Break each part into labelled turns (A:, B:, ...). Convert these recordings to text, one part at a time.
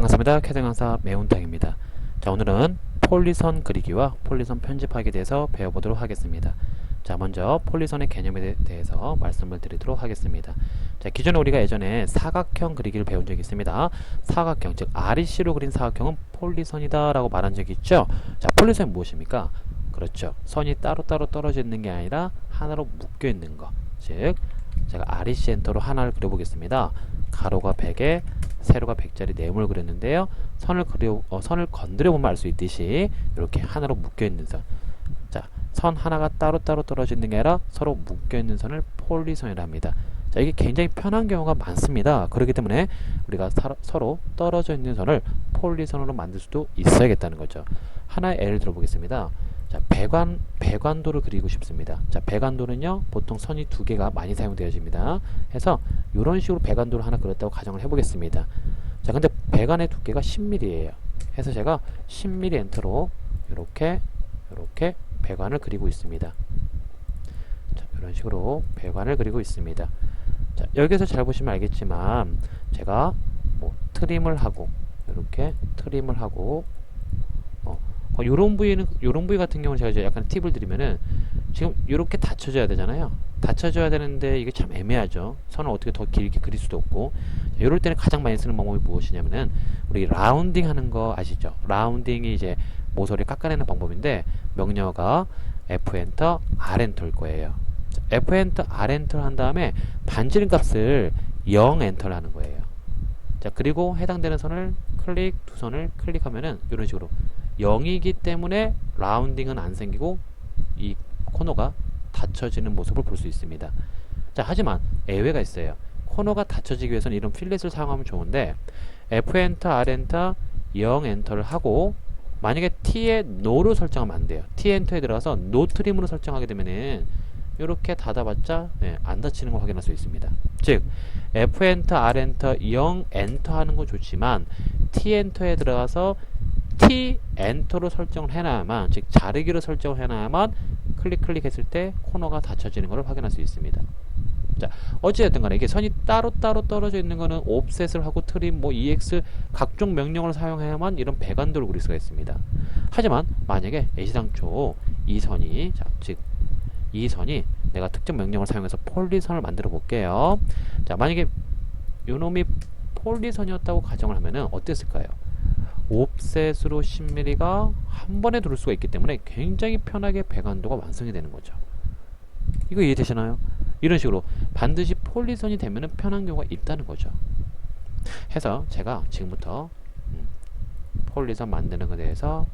A: 반갑습니다. 캐드 강사 매운탕입니다. 자, 오늘은 폴리선 그리기와 폴리선 편집하기에 대해서 배워보도록 하겠습니다. 자, 먼저 폴리선의 개념에 대해서 말씀을 드리도록 하겠습니다. 자, 기존에 우리가 예전에 사각형 그리기를 배운 적이 있습니다. 사각형, 즉 REC로 그린 사각형은 폴리선이다 라고 말한 적이 있죠. 자, 폴리선이 무엇입니까? 그렇죠. 선이 따로따로 떨어져 있는 게 아니라 하나로 묶여 있는 거. 즉 제가 REC 엔터로 하나를 그려보겠습니다. 가로가 100에 세로가 100짜리 네모를 그렸는데요. 선을 건드려 보면 알 수 있듯이 이렇게 하나로 묶여 있는 선. 자, 선 하나가 따로따로 떨어져 있는 게 아니라 서로 묶여 있는 선을 폴리선이라 합니다. 자, 이게 굉장히 편한 경우가 많습니다. 그렇기 때문에 우리가 서로 떨어져 있는 선을 폴리선으로 만들 수도 있어야겠다는 거죠. 하나의 예를 들어 보겠습니다. 자, 배관도를 그리고 싶습니다. 자, 배관도는요, 보통 선이 두 개가 많이 사용되어집니다. 해서 이런 식으로 배관도를 하나 그렸다고 가정을 해보겠습니다. 자, 근데 배관의 두께가 10mm예요. 해서 제가 10mm 엔터로 이렇게 배관을 그리고 있습니다. 자, 이런 식으로 배관을 그리고 있습니다. 자, 여기서 잘 보시면 알겠지만 제가 뭐 트림을 하고 이렇게 트림을 하고 요런 부위 같은 경우는 제가 이제 약간 팁을 드리면은 지금 이렇게 닫혀져야 되잖아요. 닫혀져야 되는데 이게 참 애매하죠. 선을 어떻게 더 길게 그릴 수도 없고. 자, 이럴 때는 가장 많이 쓰는 방법이 무엇이냐면은 우리 라운딩 하는 거 아시죠? 라운딩이 이제 모서리 깎아내는 방법인데 명령어가 F 엔터 R 엔터일 거예요. 자, F 엔터 R 엔터 한 다음에 반지름 값을 0 엔터를 하는 거예요. 자, 그리고 해당되는 선을 두 선을 클릭하면은 이런 식으로 0이기 때문에 라운딩은 안 생기고 이 코너가 닫혀지는 모습을 볼 수 있습니다. 자, 하지만 예외가 있어요. 코너가 닫혀지기 위해서는 이런 필렛을 사용하면 좋은데 F 엔터, R 엔터, 0 엔터를 하고 만약에 T에 NO로 설정하면 안 돼요. T 엔터에 들어가서 NO 트림으로 설정하게 되면은 이렇게 닫아봤자 안 닫히는 걸 확인할 수 있습니다. 즉 F 엔터, R 엔터, 0 엔터 하는 건 좋지만 T 엔터에 들어가서 T 엔터로 설정을 해놔야만, 즉 자르기로 설정을 해놔야만 클릭했을 때 코너가 닫혀지는 것을 확인할 수 있습니다. 자, 어찌됐든 간에 이게 선이 따로따로 떨어져 있는 거는 옵셋을 하고 트림, EX 각종 명령을 사용해야만 이런 배관도를 그릴 수가 있습니다. 하지만 만약에 애시당초 이 선이 내가 특정 명령을 사용해서 폴리선을 만들어 볼게요. 자, 만약에 요놈이 폴리선이었다고 가정을 하면은 어땠을까요? 옵셋으로 10mm가 한 번에 들어올 수가 있기 때문에 굉장히 편하게 배관도가 완성이 되는 거죠. 이거 이해되시나요? 이런 식으로 반드시 폴리선이 되면은 편한 경우가 있다는 거죠. 해서 제가 지금부터 폴리선 만드는 것에 대해서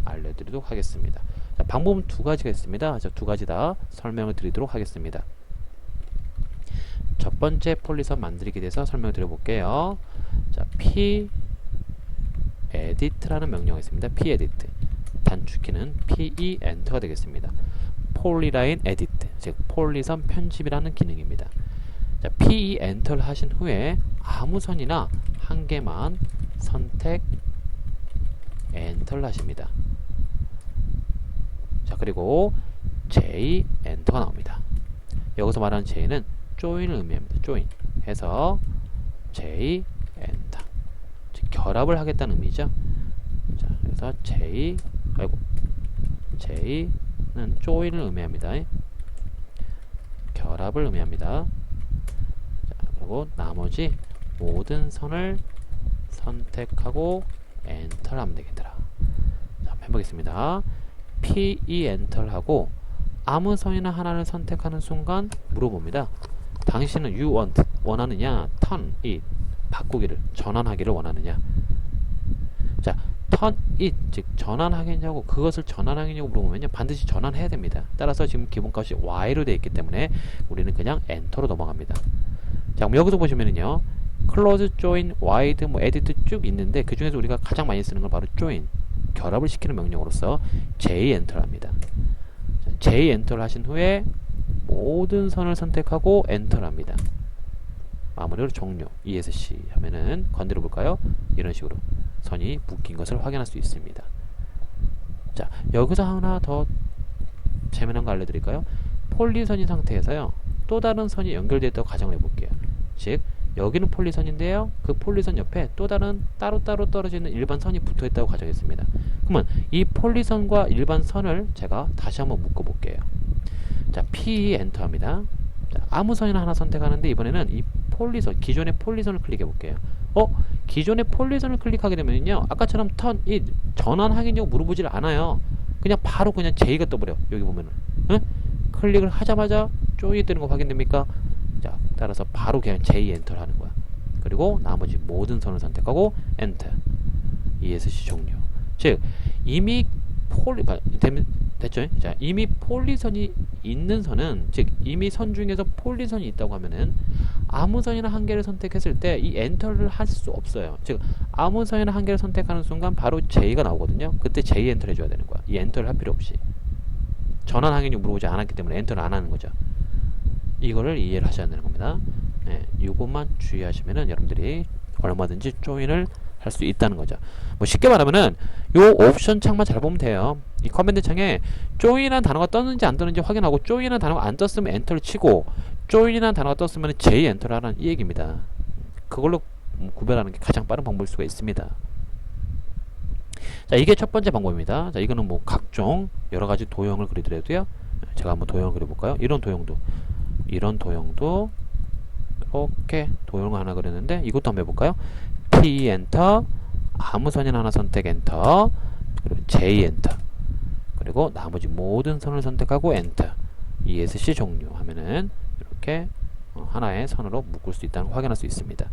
A: 알려드리도록 하겠습니다. 자, 방법은 두 가지가 있습니다. 두 가지 다 설명을 드리도록 하겠습니다. 첫 번째 폴리선 만들기에 대해서 설명을 드려볼게요. 자, P edit라는 명령이 있습니다. P edit 단축키는 PE 엔터가 되겠습니다. 폴리라인 에디트, 즉 폴리선 편집이라는 기능입니다. 자, PE 엔터를 하신 후에 아무 선이나 한 개만 선택 엔터를 하십니다. 자, 그리고 J 엔터가 나옵니다. 여기서 말하는 J는 join을 의미합니다. join 해서 J 엔터, 즉 결합을 하겠다는 의미죠. 자, 그래서 J는 join을 의미합니다. 결합을 의미합니다. 자, 그리고 나머지 모든 선을 선택하고 엔터를 하면 되겠더라. 자, 한번 해보겠습니다. PE 엔터를 하고 아무 선이나 하나를 선택하는 순간 물어봅니다. 당신은 원하느냐, turn it, 바꾸기를, 전환하기를 원하느냐. 자, turn it, 즉 전환하겠냐고, 그것을 전환하겠냐고 물어보면요, 반드시 전환해야 됩니다. 따라서 지금 기본값이 y로 되어 있기 때문에 우리는 그냥 엔터로 넘어갑니다. 자, 그럼 여기서 보시면은요, close, join, wide, edit 쭉 있는데 그 중에서 우리가 가장 많이 쓰는 건 바로 join, 결합을 시키는 명령으로서 J 엔터를 합니다. 자, J 엔터를 하신 후에 모든 선을 선택하고 엔터를 합니다. 마무리로 종료, ESC 하면은 건드려 볼까요? 이런 식으로 선이 묶인 것을 확인할 수 있습니다. 자, 여기서 하나 더 재미난 거 알려드릴까요? 폴리선인 상태에서요, 또 다른 선이 연결되어 있다고 가정을 해볼게요. 즉 여기는 폴리선인데요. 그 폴리선 옆에 또 다른 따로따로 떨어져 있는 일반 선이 붙어 있다고 가정했습니다. 그러면 이 폴리선과 일반 선을 제가 다시 한번 묶어 볼게요. 자, P 엔터 합니다. 자, 아무 선이나 하나 선택하는데 이번에는 이 폴리선, 기존의 폴리선을 클릭해 볼게요. 기존의 폴리선을 클릭하게 되면요, 아까처럼 이 전환 확인력 물어보질 않아요. 그냥 바로 그냥 J가 떠버려. 여기 보면은 클릭을 하자마자 쪼이 뜨는 거 확인됩니까? 자, 따라서 바로 그냥 J 엔터를 하는 거야. 그리고 나머지 모든 선을 선택하고 엔터. ESC 종료. 즉 이미 됐죠? 자, 이미 폴리선이 있는 선은, 즉 이미 선 중에서 폴리선이 있다고 하면은 아무 선이나 한 개를 선택했을 때 이 엔터를 할 수 없어요. 즉 아무 선이나 한 개를 선택하는 순간 바로 J가 나오거든요. 그때 J 엔터 해줘야 되는 거야. 이 엔터를 할 필요 없이. 전환 확인력 물어보지 않았기 때문에 엔터를 안 하는 거죠. 이거를 이해를 하셔야 되는 겁니다. 네, 이것만 주의하시면은 여러분들이 얼마든지 조인을 할 수 있다는 거죠. 뭐 쉽게 말하면은 요 옵션 창만 잘 보면 돼요. 이 커맨드 창에 조인이라는 단어가 떴는지 안 떴는지 확인하고, 조인이라는 단어가 안 떴으면 엔터를 치고, 조인이라는 단어가 떴으면 J 엔터를 하라는 이 얘기입니다. 그걸로 구별하는 게 가장 빠른 방법일 수가 있습니다. 자, 이게 첫 번째 방법입니다. 자, 이거는 뭐 각종 여러 가지 도형을 그리더라도요. 제가 한번 도형을 그려볼까요? 이런 도형도 이렇게 도형을 하나 그렸는데, 이것도 한번 해볼까요? P 엔터, 아무 선이나 하나 선택 엔터, 그리고 J 엔터, 그리고 나머지 모든 선을 선택하고 엔터. ESC 종료 하면은 이렇게 하나의 선으로 묶을 수 있다는 걸 확인할 수 있습니다.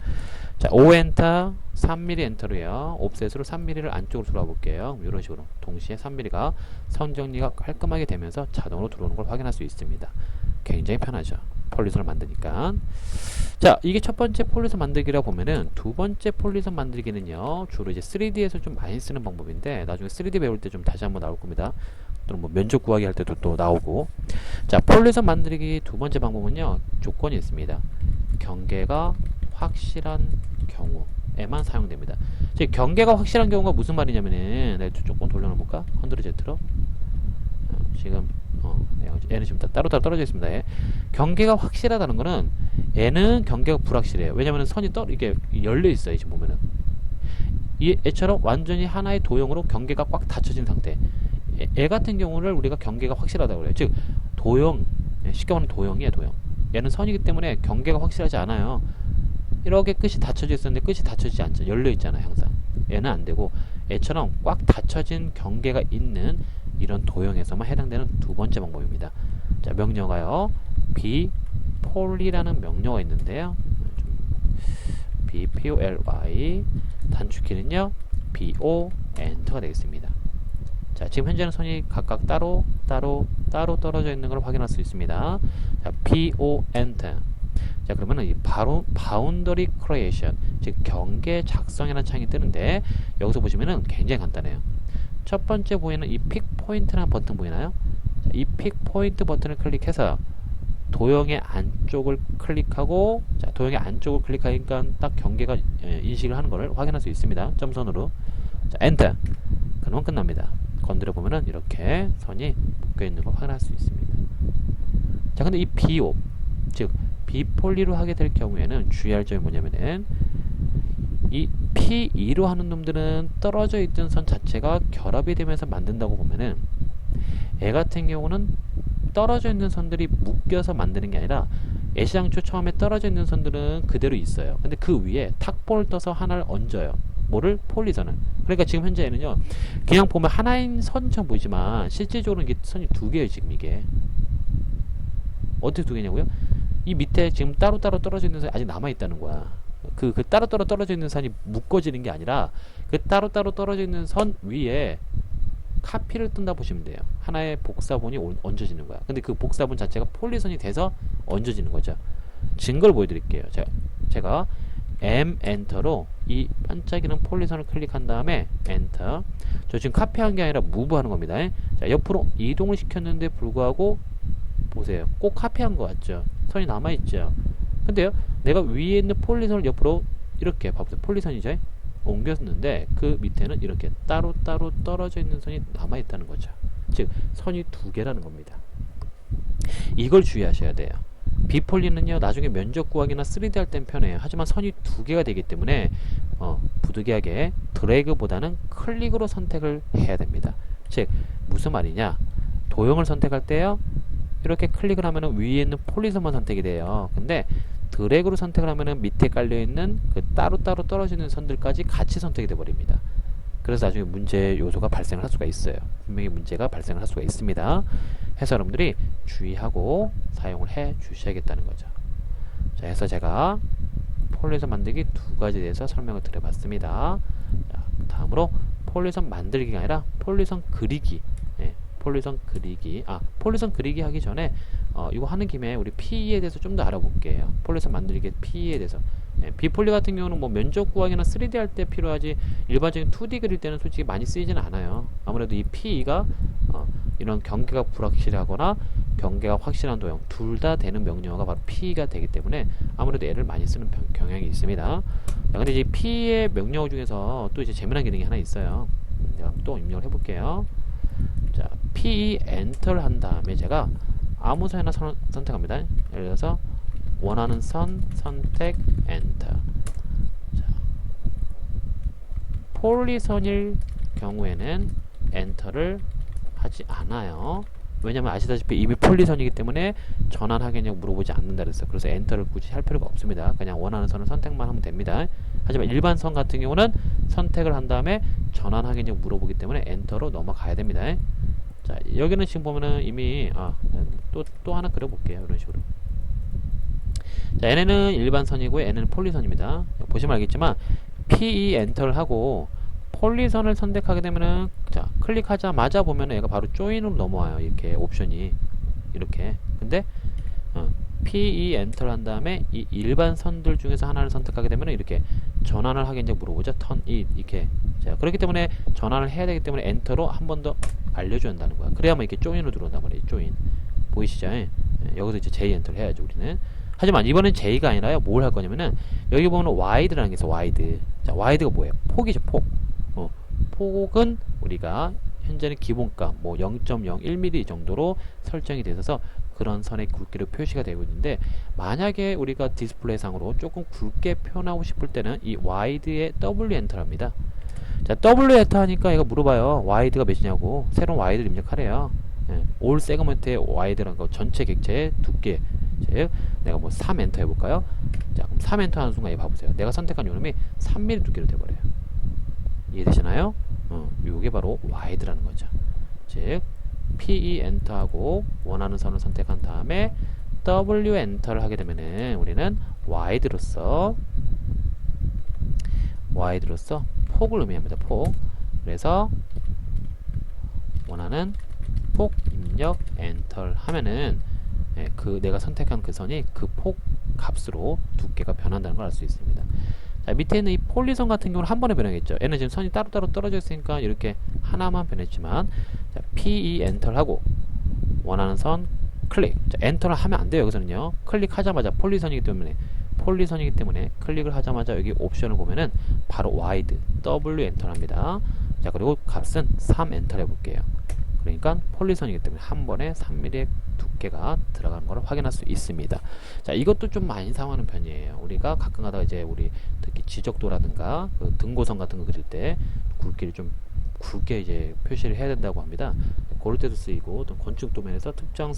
A: 자, O 엔터, 3mm 엔터로요. 옵셋으로 3mm를 안쪽으로 들어와 볼게요. 이런 식으로 동시에 3mm가 선 정리가 깔끔하게 되면서 자동으로 들어오는 걸 확인할 수 있습니다. 굉장히 편하죠. 폴리선을 만드니까. 자, 이게 첫 번째 폴리선 만들기라 보면은, 두 번째 폴리선 만들기는요, 주로 이제 3D에서 좀 많이 쓰는 방법인데, 나중에 3D 배울 때 좀 다시 한번 나올 겁니다. 또는 뭐 면적 구하기 할 때도 또 나오고. 자, 폴리선 만들기 두 번째 방법은요, 조건이 있습니다. 경계가 확실한 경우에만 사용됩니다. 즉 경계가 확실한 경우가 무슨 말이냐면은, 내가 조금 돌려놓을까? 컨트롤 Z로. 지금 얘는 지금 따로따로 떨어져 있습니다. 얘. 경계가 확실하다는 거는 얘는 경계가 불확실해요. 왜냐면 선이 이게 열려 있어요. 지금 보면은 얘처럼 완전히 하나의 도형으로 경계가 꽉 닫혀진 상태. 얘 같은 경우를 우리가 경계가 확실하다고 그래요. 즉 도형, 쉽게 말하면 도형이에요. 도형. 얘는 선이기 때문에 경계가 확실하지 않아요. 이렇게 끝이 닫혀져 있었는데 끝이 닫혀지지 않죠. 열려 있잖아요. 항상. 얘는 안 되고, 얘처럼 꽉 닫혀진 경계가 있는 이런 도형에서만 해당되는 두 번째 방법입니다. 자, 명령어가요. bpoly라는 명령어가 있는데요. bpoly, 단축키는요 bo 엔터가 되겠습니다. 자, 지금 현재는 선이 각각 따로 떨어져 있는 걸 확인할 수 있습니다. 자, bo 엔터. 자, 그러면은 이 바로 바운더리 크리에이션, 즉 경계 작성이라는 창이 뜨는데, 여기서 보시면은 굉장히 간단해요. 첫 번째 보이는 이 픽 포인트라는 버튼 보이나요? 자, 이 픽 포인트 버튼을 클릭해서 도형의 안쪽을 클릭하고, 자, 도형의 안쪽을 클릭하니까 딱 경계가 인식을 하는 것을 확인할 수 있습니다. 점선으로. 자, 엔터. 그러면 끝납니다. 건드려 보면은 이렇게 선이 묶여 있는 걸 확인할 수 있습니다. 자, 근데 이 비옵, 즉 비폴리로 하게 될 경우에는 주의할 점이 뭐냐면은, 이 P2로 하는 놈들은 떨어져 있던 선 자체가 결합이 되면서 만든다고 보면은, 얘 같은 경우는 떨어져 있는 선들이 묶여서 만드는 게 아니라, 애시당초 처음에 떨어져 있는 선들은 그대로 있어요. 근데 그 위에 탁볼을 떠서 하나를 얹어요. 뭐를? 폴리선을. 그러니까 지금 현재는요, 그냥 보면 하나인 선처럼 보이지만 실질적으로 이게 선이 두 개예요. 지금 이게 어떻게 두 개냐고요? 이 밑에 지금 따로따로 떨어져 있는 선이 아직 남아있다는 거야. 그 따로따로 떨어져 있는 선이 묶어지는 게 아니라, 그 따로따로 떨어져 있는 선 위에 카피를 뜬다 보시면 돼요. 하나의 복사본이 얹어지는 거야. 근데 그 복사본 자체가 폴리선이 돼서 얹어지는 거죠. 증거를 보여드릴게요. 제가 M 엔터로 이 반짝이는 폴리선을 클릭한 다음에 엔터. 저 지금 카피한 게 아니라 무브하는 겁니다. 자, 옆으로 이동을 시켰는데 불구하고 보세요. 꼭 카피한 거 같죠? 선이 남아있죠? 근데요, 내가 위에 있는 폴리선을 옆으로 이렇게 봐보세요. 폴리선이죠? 옮겼는데 그 밑에는 이렇게 따로따로 떨어져 있는 선이 남아있다는 거죠. 즉 선이 두 개라는 겁니다. 이걸 주의하셔야 돼요. 비폴리는요 나중에 면적 구하기나 3D 할 땐 편해요. 하지만 선이 두 개가 되기 때문에 부득이하게 드래그보다는 클릭으로 선택을 해야 됩니다. 즉 무슨 말이냐, 도형을 선택할 때요 이렇게 클릭을 하면은 위에 있는 폴리선만 선택이 돼요. 근데 드래그로 선택을 하면은 밑에 깔려있는 그 따로따로 떨어지는 선들까지 같이 선택이 돼 버립니다. 그래서 나중에 문제 요소가 발생을 할 수가 있어요. 분명히 문제가 발생을 할 수가 있습니다. 해서 여러분들이 주의하고 사용을 해 주셔야겠다는 거죠. 자, 해서 제가 폴리선 만들기 두 가지에 대해서 설명을 드려봤습니다. 자, 다음으로 폴리선 만들기가 아니라 폴리선 그리기. 폴리선 그리기 하기 전에 이거 하는 김에 우리 PE에 대해서 좀 더 알아볼게요. 폴리선 만들기 PE에 대해서. 비폴리 같은 경우는 뭐 면적 구하기나 3D 할 때 필요하지 일반적인 2D 그릴 때는 솔직히 많이 쓰이지는 않아요. 아무래도 이 PE가 이런 경계가 불확실하거나 경계가 확실한 도형 둘 다 되는 명령어가 바로 PE가 되기 때문에 아무래도 얘를 많이 쓰는 경향이 있습니다. 자, 근데 이제 PE의 명령어 중에서 또 이제 재미난 기능이 하나 있어요. 제가 또 입력을 해볼게요. 자, PE 엔터를 한 다음에 제가 아무 선이나 선택합니다. 예를 들어서 원하는 선 선택 엔터. 자, 폴리선일 경우에는 엔터를 하지 않아요. 왜냐면 아시다시피 이미 폴리선이기 때문에 전환하겠냐고 물어보지 않는다 그랬어요. 그래서 엔터를 굳이 할 필요가 없습니다. 그냥 원하는 선을 선택만 하면 됩니다. 하지만 일반 선 같은 경우는 선택을 한 다음에 전환하겠냐고 물어보기 때문에 엔터로 넘어가야 됩니다. 자, 여기는 지금 보면은 이미 또 하나 그려볼게요. 이런 식으로. 자, 얘네는 일반 선이고 얘네는 폴리선입니다. 보시면 알겠지만 PE 엔터를 하고 폴리선을 선택하게 되면은 자, 클릭하자마자 보면은 얘가 바로 조인으로 넘어와요. 이렇게 옵션이 이렇게. 근데 PE 엔터를 한 다음에 이 일반 선들 중에서 하나를 선택하게 되면은 이렇게 전환을 하겠냐고 물어보죠. 이렇게. 자, 그렇기 때문에 전환을 해야 되기 때문에 엔터로 한 번 더 알려줘야 한다는 거야. 그래야만 이렇게 조인으로 들어온단 말이에요. 조인. 보이시죠? 여기서 이제 J 엔터를 해야죠, 우리는. 하지만 이번엔 J가 아니라요. 뭘 할 거냐면은 여기 보면 와이드라는 게 있어. 와이드. 자, 와이드가 뭐예요? 폭이죠, 폭. 폭은 우리가 현재는 기본값 뭐 0.01mm 정도로 설정이 돼 있어서 그런 선의 굵기로 표시가 되고 있는데, 만약에 우리가 디스플레이 상으로 조금 굵게 표현하고 싶을 때는 이 와이드에 W 엔터를 합니다. 자, W 엔터 하니까 얘가 물어봐요. 와이드가 몇이냐고. 새로운 와이드를 입력하래요. 올 세그먼트의 와이드라는 거 전체 객체의 두께. 즉 내가 뭐 3 엔터 해볼까요? 자, 그럼 3 엔터 하는 순간 얘 봐보세요. 내가 선택한 요놈이 3mm 두께로 돼버려요. 이해되시나요? 요게 바로 와이드라는 거죠. 즉 PE 엔터하고 원하는 선을 선택한 다음에 W 엔터를 하게 되면은 우리는 와이드로서 폭을 의미합니다. 폭. 그래서 원하는 폭 입력 엔터를 하면은 내가 선택한 그 선이 그 폭 값으로 두께가 변한다는 걸 알 수 있습니다. 자, 밑에 있는 이 폴리선 같은 경우는 한 번에 변하겠죠. 얘는 지금 선이 따로따로 떨어져 있으니까 이렇게 하나만 변했지만, 자, PE 엔터를 하고 원하는 선 클릭. 자, 엔터를 하면 안 돼요. 여기서는요. 클릭하자마자 폴리선이기 때문에 클릭을 하자마자 여기 옵션을 보면은 바로 와이드 W 엔터를 합니다. 자, 그리고 값은 3 엔터를 해볼게요. 그러니까 폴리선이기 때문에 한 번에 3mm의 두께가 들어가는 걸 확인할 수 있습니다. 자, 이것도 좀 많이 사용하는 편이에요. 우리가 가끔 가다가 이제 우리 특히 지적도라든가 그 등고선 같은 거 그릴 때 굵기를 좀 굵게 이제 표시를 해야 된다고 합니다. 그럴 때도 쓰이고, 또 건축 도면에서 특정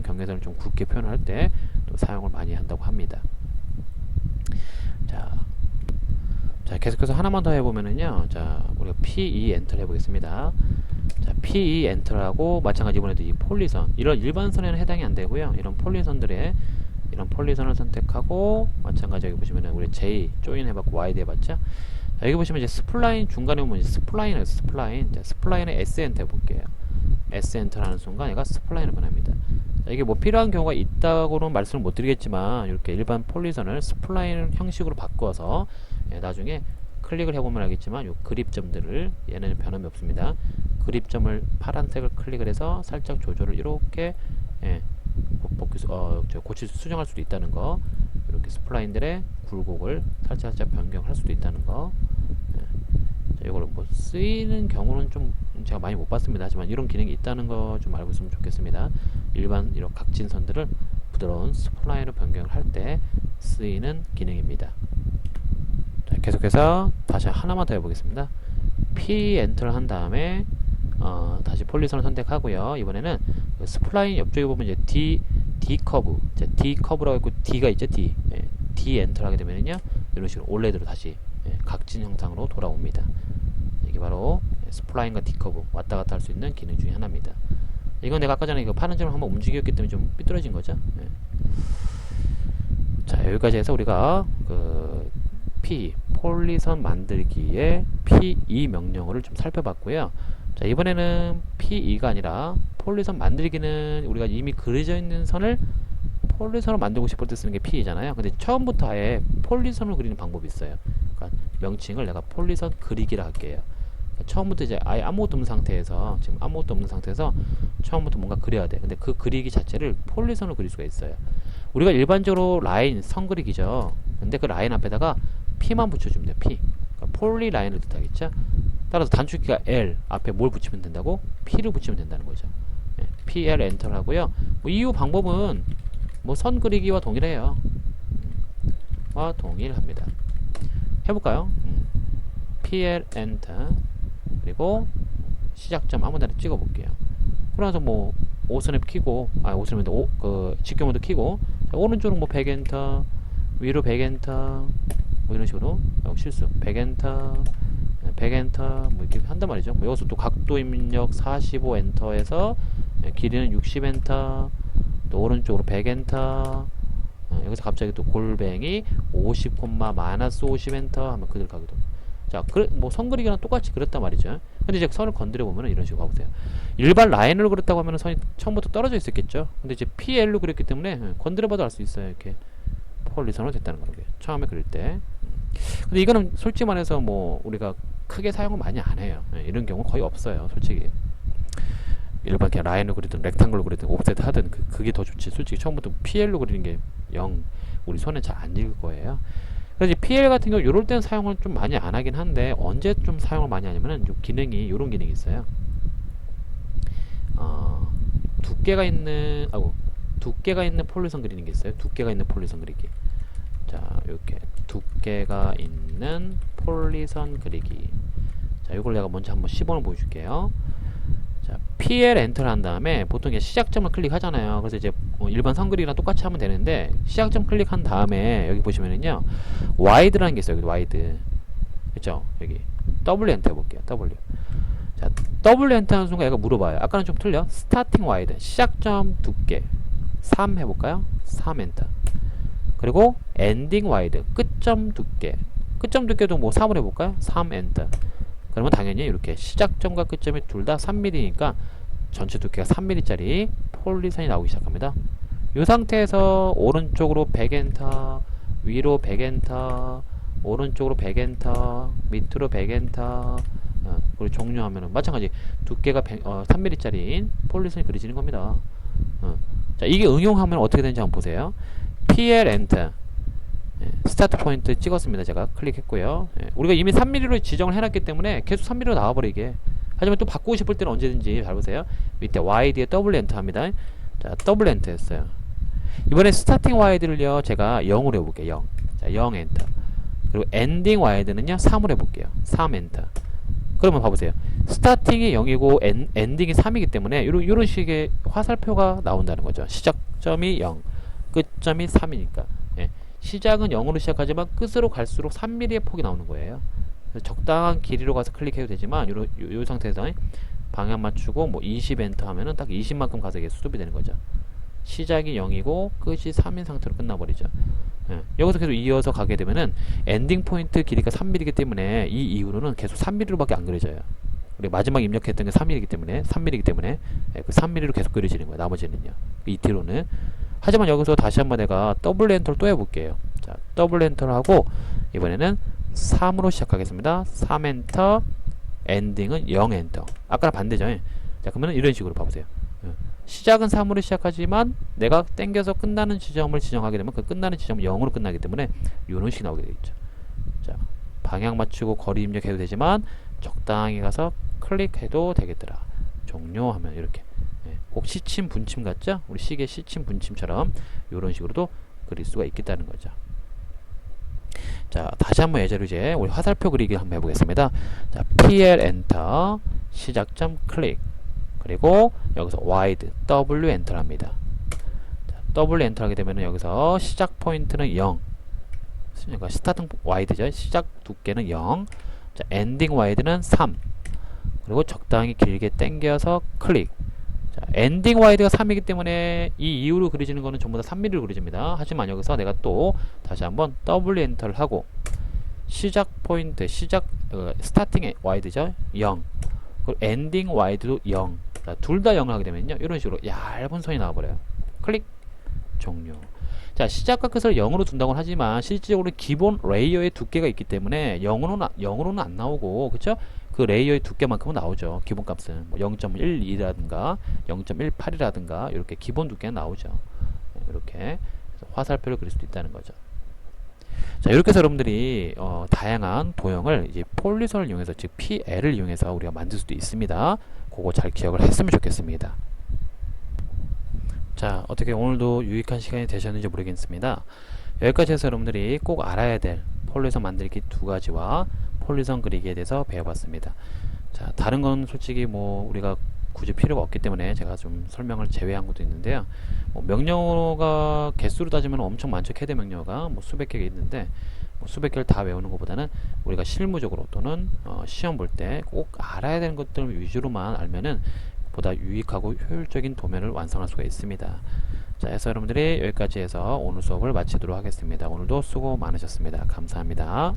A: 경계선을 좀 굵게 표현할 때 또 사용을 많이 한다고 합니다. 자, 계속해서 하나만 더 해보면은요. 자, 우리가 PE 엔터를 해보겠습니다. 자, PE 엔터하고 마찬가지 이번에도 이 폴리선, 이런 일반선에는 해당이 안 되고요. 이런 폴리선을 선택하고 마찬가지 여기 보시면은 우리 J 조인 해봤고 와이드 해봤죠. 자, 여기 보시면 이제 스플라인 중간에 보면 이제 스플라인을 자, 스플라인에 S 엔터 해볼게요. S 엔터를 하는 순간 얘가 스플라인으로 변합니다. 자, 이게 뭐 필요한 경우가 있다고는 말씀을 못 드리겠지만 이렇게 일반 폴리선을 스플라인 형식으로 바꿔서 나중에 클릭을 해보면 알겠지만 요 그립점들을, 얘는 변함이 없습니다. 그립점을 파란색을 클릭을 해서 살짝 조절을 이렇게 수정할 수도 있다는 거. 이렇게 스플라인들의 굴곡을 살짝 변경할 수도 있다는 거. 자, 이걸 뭐 쓰이는 경우는 좀 제가 많이 못 봤습니다. 하지만 이런 기능이 있다는 거 좀 알고 있으면 좋겠습니다. 일반 이런 각진 선들을 부드러운 스플라인으로 변경을 할 때 쓰이는 기능입니다. 자, 계속해서 다시 하나만 더 해보겠습니다. P 엔터를 한 다음에 다시 폴리선을 선택하고요. 이번에는 그 스플라인 옆쪽에 보면 이제 D 커브, D 커브라고 있고 D가 있죠. D 엔터를 하게 되면요, 이런 식으로 올레드로 다시 각진 형상으로 돌아옵니다. 이게 바로 스플라인과 D 커브 왔다 갔다 할 수 있는 기능 중에 하나입니다. 이건 내가 아까 전에 이거 파는 점을 한번 움직였기 때문에 좀 삐뚤어진 거죠. 자, 여기까지 해서 우리가 그 폴리선 만들기의 P2 명령어를 좀 살펴봤고요. 자, 이번에는 P2가 아니라 폴리선 만들기는 우리가 이미 그려져 있는 선을 폴리선을 만들고 싶을 때 쓰는 게 P이잖아요. 근데 처음부터 아예 폴리선을 그리는 방법이 있어요. 그러니까 명칭을 내가 폴리선 그리기라 할게요. 그러니까 처음부터 이제 아예 아무것도 없는 상태에서, 지금 아무것도 없는 상태에서 처음부터 뭔가 그려야 돼. 근데 그 그리기 자체를 폴리선으로 그릴 수가 있어요. 우리가 일반적으로 라인, 선 그리기죠. 근데 그 라인 앞에다가 P만 붙여주면 돼요. P. 그러니까 폴리 라인을 뜻하겠죠. 따라서 단축키가 L 앞에 뭘 붙이면 된다고? P를 붙이면 된다는 거죠. PL 엔터를 하고요. 뭐 이후 방법은 뭐 선 그리기와 동일해요. 와 동일합니다. 해볼까요? PL 엔터, 그리고 시작점 아무데나 찍어볼게요. 그러면서 뭐 오선을 키고, 오선은 그 직경모드 키고, 자, 오른쪽으로 뭐 100 엔터, 위로 100 엔터, 뭐 이런 식으로, 실수 100 엔터, 100 엔터 뭐 이렇게 한단 말이죠. 뭐 여기서 또 각도 입력 45 엔터에서 길이는 60 엔터, 또 오른쪽으로 100 엔터, 여기서 갑자기 또 골뱅이 50, 마이너스 50 엔터 하면 그대로 가게 됩니다. 자, 뭐 선 그리기랑 똑같이 그렸단 말이죠. 근데 이제 선을 건드려 보면 이런 식으로 가보세요. 일반 라인으로 그렸다고 하면 선이 처음부터 떨어져 있었겠죠. 근데 이제 PL로 그렸기 때문에 건드려 봐도 알 수 있어요. 이렇게 폴리선으로 됐다는 거예요. 처음에 그릴 때. 근데 이거는 솔직히 말해서 뭐 우리가 크게 사용을 많이 안 해요. 이런 경우 거의 없어요. 솔직히 일반 그냥 라인으로 그리든 렉탱글로 그리든 옵셋 하든 그게 더 좋지. 솔직히 처음부터 PL로 그리는 게 우리 손에 잘 안 익을 거예요. 그래서 PL 같은 경우 요럴 땐 사용을 좀 많이 안 하긴 한데, 언제 좀 사용을 많이 하냐면은 요 기능이, 요런 기능이 있어요. 두께가 있는 폴리선 그리는 게 있어요. 두께가 있는 폴리선 그리기. 자, 이렇게 두께가 있는 폴리선 그리기. 자, 이걸 내가 먼저 한번 시범을 보여줄게요. 자, PL 엔터를 한 다음에 보통 이게 시작점을 클릭하잖아요. 그래서 이제 일반 선 그리기랑 똑같이 하면 되는데, 시작점 클릭한 다음에 여기 보시면은요, 와이드라는 게 있어요. 여기 와이드. 그쵸? 여기 W 엔터 해볼게요. W. 자, W 엔터 하는 순간 얘가 물어봐요. 아까는 좀 틀려. 스타팅 와이드. 시작점 두께 3 해볼까요? 3 엔터. 그리고 엔딩 와이드. 끝점 두께. 끝점 두께도 뭐 3을 해볼까요? 3 엔터. 그러면 당연히 이렇게 시작점과 끝점이 둘 다 3mm니까 전체 두께가 3mm짜리 폴리선이 나오기 시작합니다. 이 상태에서 오른쪽으로 100 엔터, 위로 100 엔터, 오른쪽으로 100 엔터, 밑으로 100 엔터, 그리고 종료하면은 마찬가지 두께가 3mm짜리인 폴리선이 그려지는 겁니다. 자, 이게 응용하면 어떻게 되는지 한번 보세요. PL 엔터. 스타트 포인트 찍었습니다. 제가 클릭했고요. 우리가 이미 3mm로 지정을 해놨기 때문에 계속 3mm로 나와버리게. 하지만 또 바꾸고 싶을 때는 언제든지 잘 보세요. 밑에 YD에 더블 엔터 합니다. 자, 더블 엔터 했어요. 이번에 스타팅 와이드를요, 제가 0으로 해볼게요. 0. 자, 0 엔터. 그리고 엔딩 와이드는요, 3으로 해볼게요. 3 엔터. 그러면 봐보세요. 스타팅이 0이고 엔딩이 3이기 때문에 요런 식의 화살표가 나온다는 거죠. 시작점이 0, 끝점이 3이니까. 시작은 0으로 시작하지만 끝으로 갈수록 3mm의 폭이 나오는 거예요. 그래서 적당한 길이로 가서 클릭해도 되지만 요 상태에서 방향 맞추고 뭐 20 엔터 하면은 딱 20만큼 가서 이게 수습이 되는 거죠. 시작이 0이고 끝이 3인 상태로 끝나버리죠. 여기서 계속 이어서 가게 되면은 엔딩 포인트 길이가 3mm이기 때문에 이 이후로는 계속 3mm로밖에 안 그려져요. 우리 마지막 입력했던 게 3mm이기 때문에 그 3mm로 계속 그려지는 거예요. 나머지는요. 이 뒤로는. 하지만 여기서 다시 한번 내가 더블 엔터를 또 해볼게요. 자, 더블 엔터를 하고 이번에는 3으로 시작하겠습니다. 3 엔터, 엔딩은 0 엔터. 아까랑 반대죠. 자, 그러면 이런 식으로 봐보세요. 시작은 3으로 시작하지만 내가 땡겨서 끝나는 지점을 지정하게 되면 그 끝나는 지점은 0으로 끝나기 때문에 이런 식이 나오게 되겠죠. 자, 방향 맞추고 거리 입력해도 되지만 적당히 가서 클릭해도 되겠더라. 종료하면 이렇게 꼭 시침 분침 같죠? 우리 시계 시침 분침처럼 이런 식으로도 그릴 수가 있겠다는 거죠. 자, 다시 한번 예제로 이제 우리 화살표 그리기 한번 해보겠습니다. 자, PL 엔터, 시작점 클릭, 그리고 여기서 wide W 엔터를 합니다. 자, W 엔터 하게 되면 여기서 시작 포인트는 0, 그러니까 스타팅 wide죠. 시작 두께는 0, 자, 엔딩 wide는 3, 그리고 적당히 길게 당겨서 클릭. 자, 엔딩 와이드가 3이기 때문에 이 이후로 그려지는 거는 전부 다 3mm로 그려집니다. 하지만 여기서 내가 또 다시 한번 W 엔터를 하고 시작 포인트, 스타팅 와이드죠, 0, 그리고 엔딩 와이드도 0. 둘 다 0을 하게 되면요, 이런 식으로 얇은 선이 나와버려요. 클릭, 종료. 자, 시작과 끝을 0으로 둔다고는 하지만 실질적으로 기본 레이어의 두께가 있기 때문에 0으로는 안 나오고, 그쵸? 그 레이어의 두께만큼은 나오죠. 기본 값은 뭐 0.12라든가 0.18이라든가 이렇게 기본 두께는 나오죠. 이렇게 화살표를 그릴 수도 있다는 거죠. 자, 이렇게 해서 여러분들이 다양한 도형을 이제 폴리선을 이용해서, 즉 PL을 이용해서 우리가 만들 수도 있습니다. 그거 잘 기억을 했으면 좋겠습니다. 자, 어떻게 오늘도 유익한 시간이 되셨는지 모르겠습니다. 여기까지 해서 여러분들이 꼭 알아야 될 폴리선 만들기 2가지와 폴리선 그리기에 대해서 배워봤습니다. 자, 다른 건 솔직히 뭐 우리가 굳이 필요가 없기 때문에 제가 좀 설명을 제외한 것도 있는데요. 뭐 명령어가 개수로 따지면 엄청 많죠. 캐드 명령어가 뭐 수백 개가 있는데, 뭐 수백 개를 다 외우는 것보다는 우리가 실무적으로 또는 시험 볼 때 꼭 알아야 되는 것들 위주로만 알면은 보다 유익하고 효율적인 도면을 완성할 수가 있습니다. 자, 해서 여러분들이 여기까지 해서 오늘 수업을 마치도록 하겠습니다. 오늘도 수고 많으셨습니다. 감사합니다.